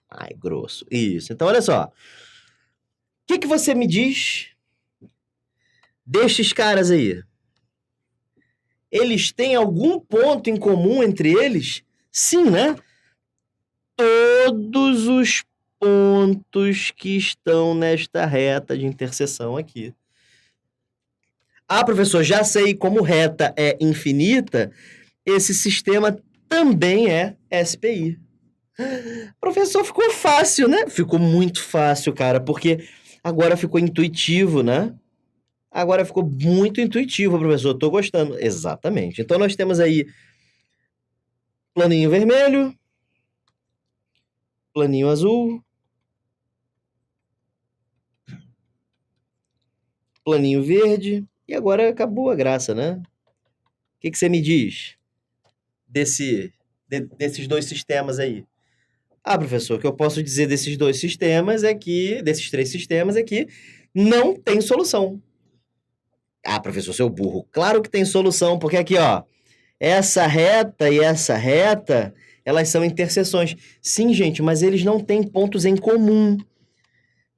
Ai, grosso. Isso. Então, olha só. O que você me diz destes caras aí? Eles têm algum ponto em comum entre eles? Sim, né? Todos os pontos que estão nesta reta de interseção aqui. Ah, professor, já sei, como reta é infinita, esse sistema também é SPI. Professor, ficou fácil, né? Ficou muito fácil, cara, porque agora ficou intuitivo, né? Agora ficou muito intuitivo, professor. Tô gostando. Exatamente. Então nós temos aí planinho vermelho, planinho azul, planinho verde, e agora acabou a graça, né? O que você me diz desses dois sistemas aí? Ah, professor, o que eu posso dizer desses dois sistemas é que, desses três sistemas é que não tem solução. Ah, professor, seu burro. Claro que tem solução, porque aqui, ó, essa reta e essa reta, elas são interseções. Sim, gente, mas eles não têm pontos em comum.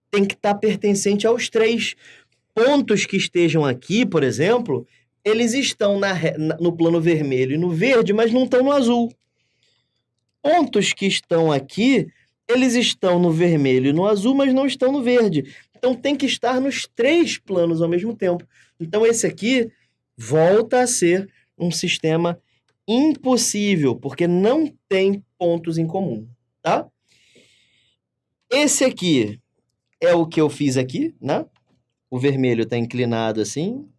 Tem que estar pertencente aos três. Pontos que estejam aqui, por exemplo, eles estão no plano vermelho e no verde, mas não estão no azul. Pontos que estão aqui, eles estão no vermelho e no azul, mas não estão no verde. Então tem que estar nos três planos ao mesmo tempo. Então esse aqui volta a ser um sistema impossível, porque não tem pontos em comum, tá? Esse aqui é o que eu fiz aqui, né? O vermelho está inclinado assim.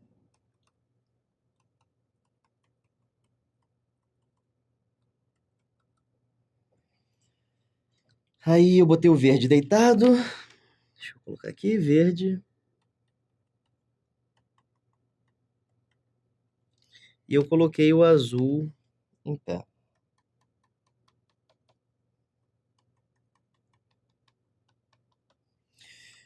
Aí eu botei o verde deitado. Deixa eu colocar aqui, verde. E eu coloquei o azul em pé.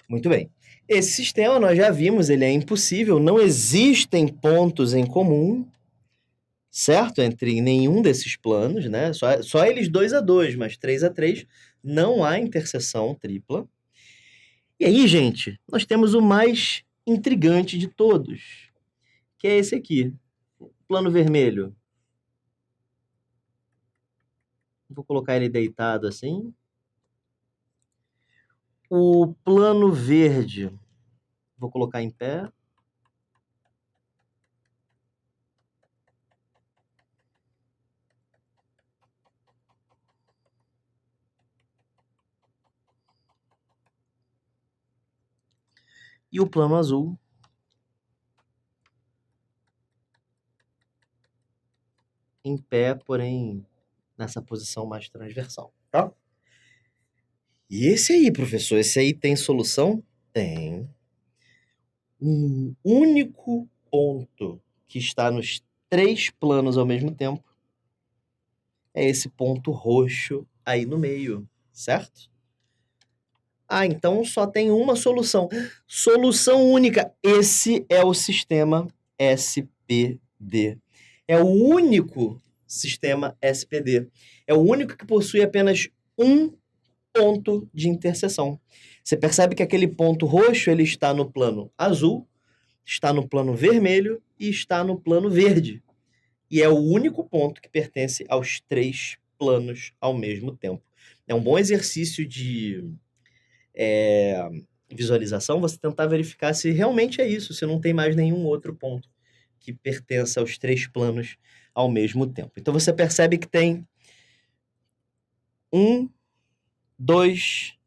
Muito bem. Esse sistema nós já vimos, ele é impossível, não existem pontos em comum, certo? Entre nenhum desses planos, né? Só eles 2 a 2, mas 3 a 3, não há interseção tripla. E aí, gente, nós temos o mais intrigante de todos, que é esse aqui, plano vermelho. Vou colocar ele deitado assim. O plano verde, vou colocar em pé. E o plano azul, em pé, porém nessa posição mais transversal, tá? E esse aí, professor, esse aí tem solução? Tem. Um único ponto que está nos três planos ao mesmo tempo é esse ponto roxo aí no meio, certo? Ah, então só tem uma solução. Solução única. Esse é o sistema SPD. É o único sistema SPD. É o único que possui apenas um ponto de interseção. Você percebe que aquele ponto roxo ele está no plano azul, está no plano vermelho e está no plano verde. E é o único ponto que pertence aos três planos ao mesmo tempo. É um bom exercício de visualização você tentar verificar se realmente é isso, se não tem mais nenhum outro ponto que pertença aos três planos ao mesmo tempo. Então você percebe que tem 1, 2,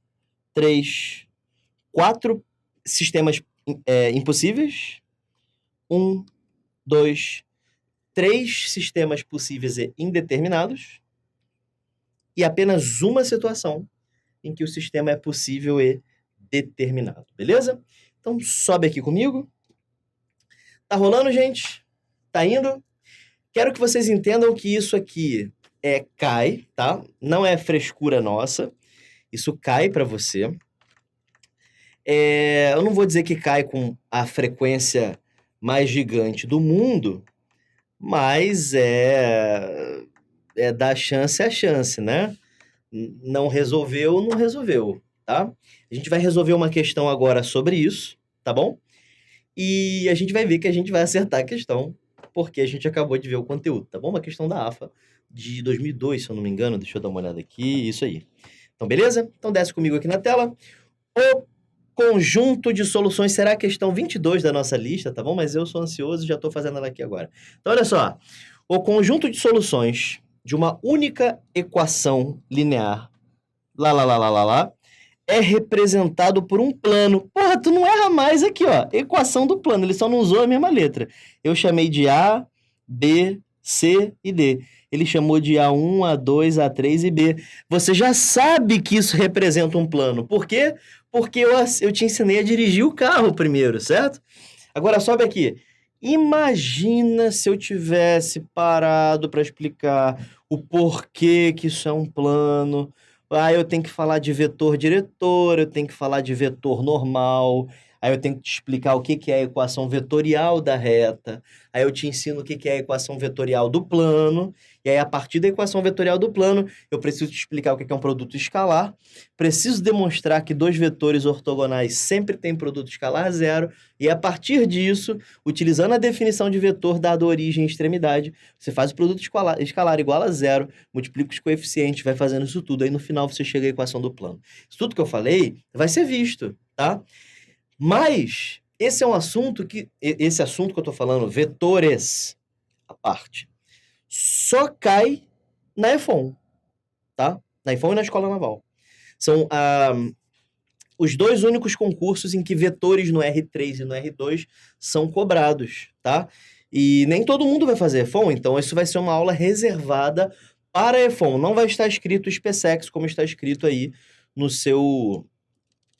3, 4 sistemas impossíveis. 1, 2, 3 sistemas possíveis e indeterminados. E apenas uma situação em que o sistema é possível e determinado. Beleza? Então sobe aqui comigo. Tá rolando, gente? Tá indo? Quero que vocês entendam que isso aqui cai, tá? Não é frescura nossa. Isso cai para você. Eu não vou dizer que cai com a frequência mais gigante do mundo, mas é dar chance a chance, né? Não resolveu, não resolveu, tá? A gente vai resolver uma questão agora sobre isso, tá bom? E a gente vai ver que a gente vai acertar a questão, porque a gente acabou de ver o conteúdo, tá bom? Uma questão da AFA de 2002, se eu não me engano. Deixa eu dar uma olhada aqui, isso aí. Então, beleza? Então, desce comigo aqui na tela. O conjunto de soluções será a questão 22 da nossa lista, tá bom? Mas eu sou ansioso e já estou fazendo ela aqui agora. Então, olha só. O conjunto de soluções de uma única equação linear, lá, é representado por um plano. Porra, tu não erra mais aqui, ó. Equação do plano, ele só não usou a mesma letra. Eu chamei de A, B, C e D. Ele chamou de A1, A2, A3 e B. Você já sabe que isso representa um plano. Por quê? Porque eu te ensinei a dirigir o carro primeiro, certo? Agora sobe aqui. Imagina se eu tivesse parado para explicar o porquê que isso é um plano. Ah, eu tenho que falar de vetor diretor, eu tenho que falar de vetor normal, aí eu tenho que te explicar o que que é a equação vetorial da reta, aí eu te ensino o que que é a equação vetorial do plano, e aí a partir da equação vetorial do plano, eu preciso te explicar o que que é um produto escalar, preciso demonstrar que dois vetores ortogonais sempre têm produto escalar zero, e a partir disso, utilizando a definição de vetor dado origem e extremidade, você faz o produto escalar igual a zero, multiplica os coeficientes, vai fazendo isso tudo, aí no final você chega à equação do plano. Isso tudo que eu falei vai ser visto, tá? Mas esse é um assunto esse assunto que eu tô falando, vetores, a parte, só cai na EFON, tá? Na EFON e na Escola Naval. São os dois únicos concursos em que vetores no R3 e no R2 são cobrados, tá? E nem todo mundo vai fazer EFON, então isso vai ser uma aula reservada para EFON. Não vai estar escrito SpaceX como está escrito aí no seu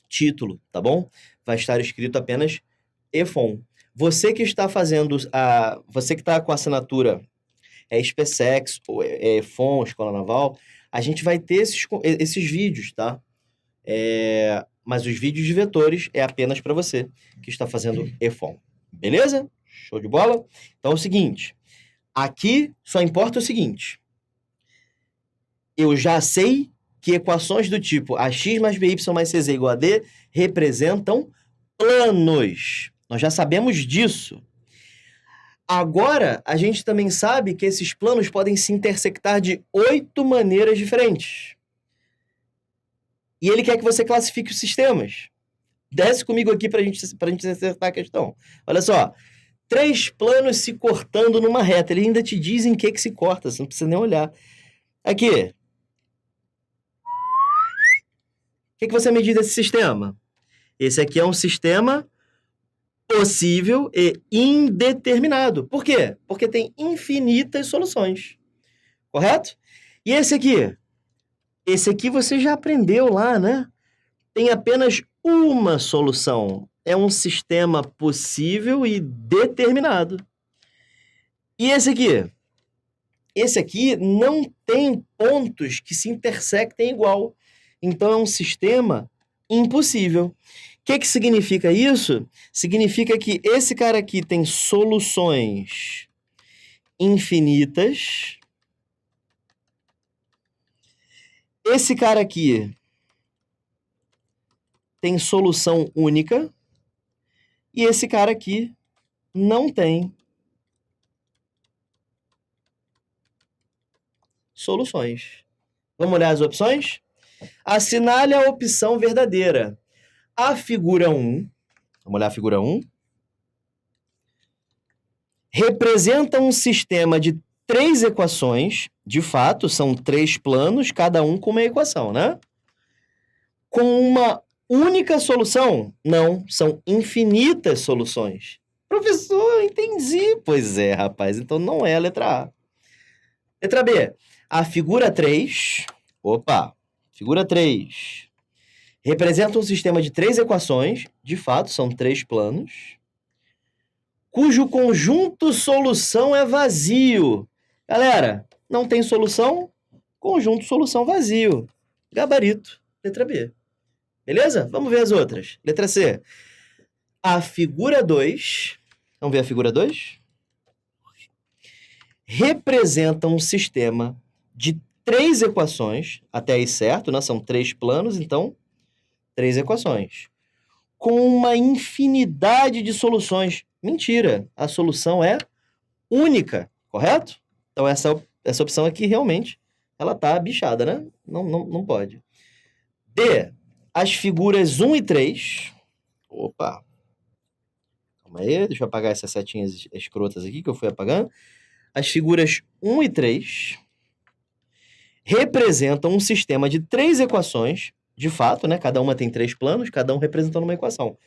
título, tá bom? Vai estar escrito apenas EFON. Você que está fazendo você que está com a assinatura SpaceX, ou EFON, Escola Naval, a gente vai ter esses vídeos, tá? Mas os vídeos de vetores é apenas para você que está fazendo EFON. Beleza? Show de bola? Então é o seguinte, aqui só importa o seguinte, eu já sei que equações do tipo ax mais by mais cz igual a d representam planos. Nós já sabemos disso. Agora, a gente também sabe que esses planos podem se intersectar de 8 maneiras diferentes. E ele quer que você classifique os sistemas. Desce comigo aqui para a gente acertar a questão. Olha só, 3 planos se cortando numa reta. Ele ainda te diz em que se corta, você não precisa nem olhar. Aqui. O que você me diz desse sistema? Esse aqui é um sistema possível e indeterminado. Por quê? Porque tem infinitas soluções. Correto? E esse aqui? Esse aqui você já aprendeu lá, né? Tem apenas uma solução. É um sistema possível e determinado. E esse aqui? Esse aqui não tem pontos que se intersectem igual. Então é um sistema impossível. O que significa isso? Significa que esse cara aqui tem soluções infinitas. Esse cara aqui tem solução única. E esse cara aqui não tem soluções. Vamos olhar as opções? Assinale a opção verdadeira. A figura 1, vamos olhar a figura 1, representa um sistema de 3 equações, de fato, são 3 planos, cada um com uma equação, né? Com uma única solução? Não, são infinitas soluções. Professor, entendi. Pois é, rapaz, então não é a letra A. Letra B, a figura 3, figura 3, representa um sistema de 3 equações, de fato, são 3 planos, cujo conjunto solução é vazio. Galera, não tem solução, conjunto solução vazio. Gabarito, letra B. Beleza? Vamos ver as outras. Letra C. A figura 2, vamos ver a figura 2? representa um sistema de 3 equações, até aí certo, né? São 3 planos, então 3 equações, com uma infinidade de soluções. Mentira, a solução é única, correto? Então essa opção aqui realmente, ela tá bichada, né? Não pode. D, as figuras 1 e 3. Opa, calma aí, deixa eu apagar essas setinhas escrotas aqui que eu fui apagando. As figuras 1 e 3 representam um sistema de 3 equações, de fato, né? Cada uma tem 3 planos, cada um representando uma equação,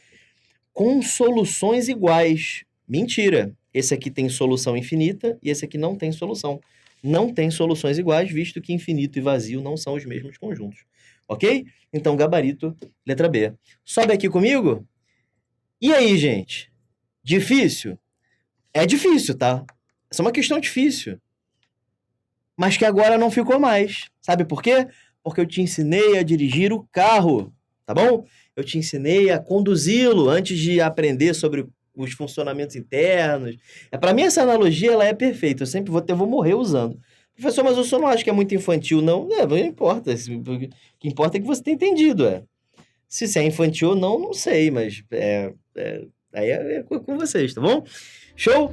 com soluções iguais. Mentira! Esse aqui tem solução infinita e esse aqui não tem solução. Não tem soluções iguais, visto que infinito e vazio não são os mesmos conjuntos. Ok? Então, gabarito, letra B. Sobe aqui comigo? E aí, gente? Difícil? É difícil, tá? Essa é uma questão difícil. Mas que agora não ficou mais. Sabe por quê? Porque eu te ensinei a dirigir o carro, tá bom? Eu te ensinei a conduzi-lo antes de aprender sobre os funcionamentos internos. Para mim, essa analogia ela é perfeita. Eu sempre vou morrer usando. Professor, mas eu só não acho que é muito infantil, não. Não importa. O que importa é que você tenha entendido, Se é infantil ou não, não sei, mas aí é com vocês, tá bom? Show?